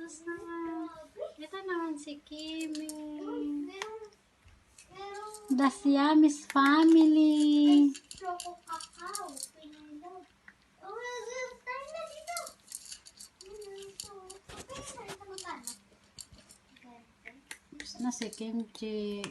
sus naman. Ito naman si Kimi. The Siamese family. Choco Cacao. Pinindot. Tayo na dito. Tapos na si Kimchi.